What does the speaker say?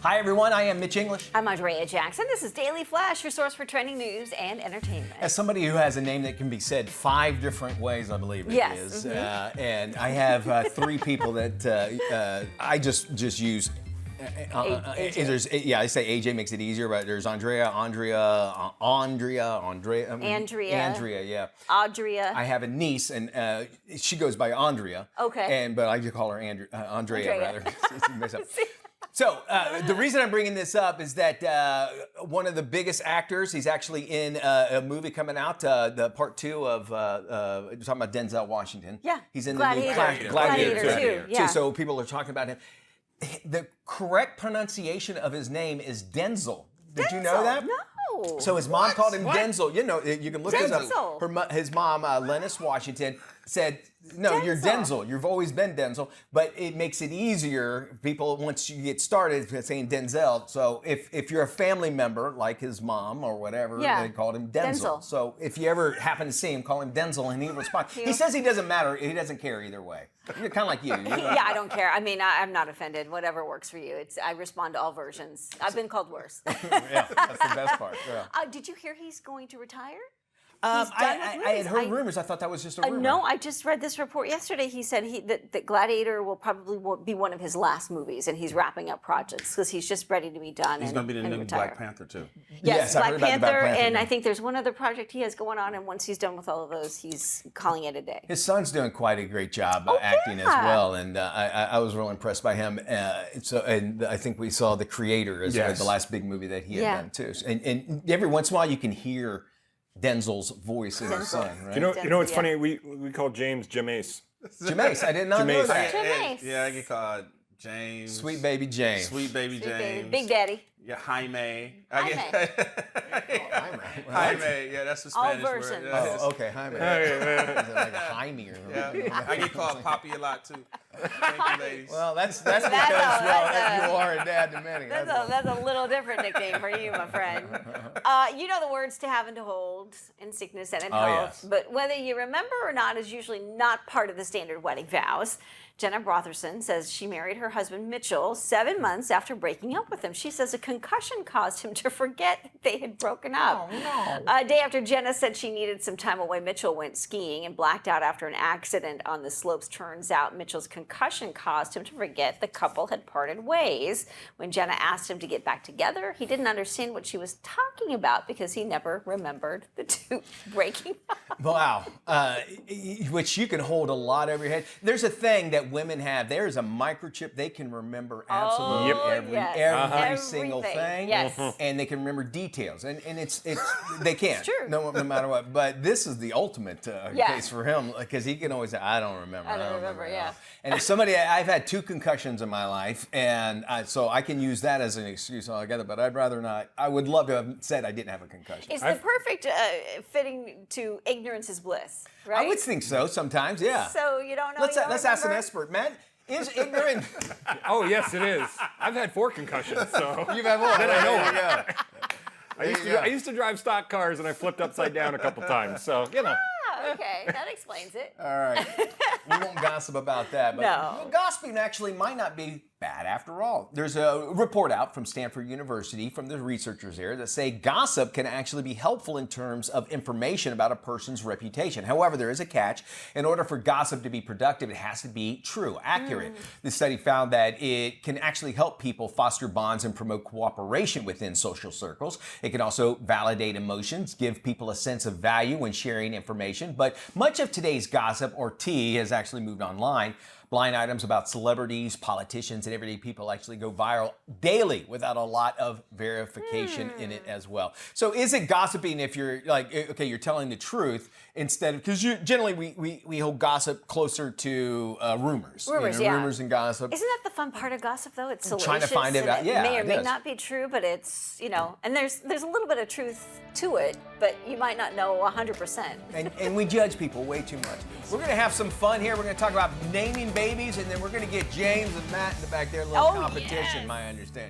Hi everyone, I am Mitch English. I'm Andrea Jackson. This is Daily Flash, your source for trending news and entertainment. As somebody who has a name that can be said 5 different ways, I believe it is, and I have 3 people that I just use. I say AJ makes it easier, but there's Andrea, yeah. Audrea. I have a niece, and she goes by Andrea. Okay. But I just call her Andrea rather. So the reason I'm bringing this up is that one of the biggest actors, he's actually in a movie coming out, the part 2 of, talking about Denzel Washington. Yeah. He's in Gladiator. the new Gladiator 2. Yeah. So people are talking about him. The correct pronunciation of his name is Denzel. Did you know that? No. So his mom called him Denzel. You know, you can look this up. Denzel. His mom, Lennis Washington, said, no, you're Denzel. You've always been Denzel. But it makes it easier, people, once you get started, saying Denzel. So if you're a family member, like his mom or whatever, they called him Denzel. So if you ever happen to see him, call him Denzel, and he responds. He says he doesn't matter. He doesn't care either way. You're kind of like you. Yeah, I don't care. I mean, I'm not offended. Whatever works for you. I respond to all versions. I've been called worse. Yeah, that's the best part. Yeah. Did you hear he's going to retire? I had heard rumors. I thought that was just a rumor. No, I just read this report yesterday. He said that Gladiator will probably be one of his last movies, and he's wrapping up projects because he's just ready to be done. He's going to be the new Black Panther, too. Yes, I heard Black about the Panther, Black Panther, and I think there's one other project he has going on, and once he's done with all of those, he's calling it a day. His son's doing quite a great job acting as well, and I was real impressed by him. And I think we saw The Creator as the last big movie that he had done, too. And every once in a while, you can hear Denzel's voice in his son, right? You know what's funny? We call James Jameis. Jameis, I did not know that. Jameis. Yeah, I get called James. Sweet baby James. Sweet baby James. Big Daddy. Yeah, Jaime. Jaime. Jaime. Yeah, that's the Spanish all word. versions. Yeah. Oh, okay, Jaime. Is it like Jaime or something? Yeah. I get called Poppy a lot, too. Thank you, ladies. Well, that's because you are a dad to many. That's a little different nickname for you, my friend. You know the words to have and to hold in sickness and in health. Yes. But whether you remember or not is usually not part of the standard wedding vows. Jenna Brotherson says she married her husband Mitchell 7 months after breaking up with him. She says a concussion caused him to forget they had broken up. Oh, no. A day after Jenna said she needed some time away, Mitchell went skiing and blacked out after an accident on the slopes. Turns out Mitchell's concussion caused him to forget the couple had parted ways. When Jenna asked him to get back together, he didn't understand what she was talking about because he never remembered the two breaking up. Wow. Which you can hold a lot over your head. There's a thing that women have. There's a microchip. They can remember absolutely every single thing. Yes. And they can remember details. And it's they can. It's true. No matter what. But this is the ultimate case for him because he can always say, I don't remember. I don't remember, yeah. And if I've had 2 concussions in my life, and so I can use that as an excuse altogether, but I'd rather not. I would love to have said I didn't have a concussion. It's the perfect fitting to ignorance is bliss, right? I would think so sometimes, yeah. So you don't know. Let's ask an expert. Matt, is ignorant? Oh, yes, it is. I've had 4 concussions, so. You've had 4. Then I know. Yeah. I used to drive stock cars, and I flipped upside down a couple times, so, you know. Okay, that explains it. All right. We won't gossip about that. But No. Gossiping actually might not be bad after all. There's a report out from Stanford University from the researchers there that say gossip can actually be helpful in terms of information about a person's reputation. However, there is a catch. In order for gossip to be productive, it has to be true, accurate. The study found that it can actually help people foster bonds and promote cooperation within social circles. It can also validate emotions, give people a sense of value when sharing information. But much of today's gossip, or tea, has actually moved online. Blind items about celebrities, politicians, and everyday people actually go viral daily without a lot of verification in it as well. So is it gossiping if you're like, okay, you're telling the truth instead of, because generally we hold gossip closer to rumors. Rumors, rumors and gossip. Isn't that the fun part of gossip, though? It's salacious. Trying to find it out. Yeah, may or it may is. not be true, but it's, and there's a little bit of truth to it, but you might not know 100%. And we judge people way too much. We're going to have some fun here. We're going to talk about naming babies, and then we're going to get James and Matt in the back there, a little competition, my understanding.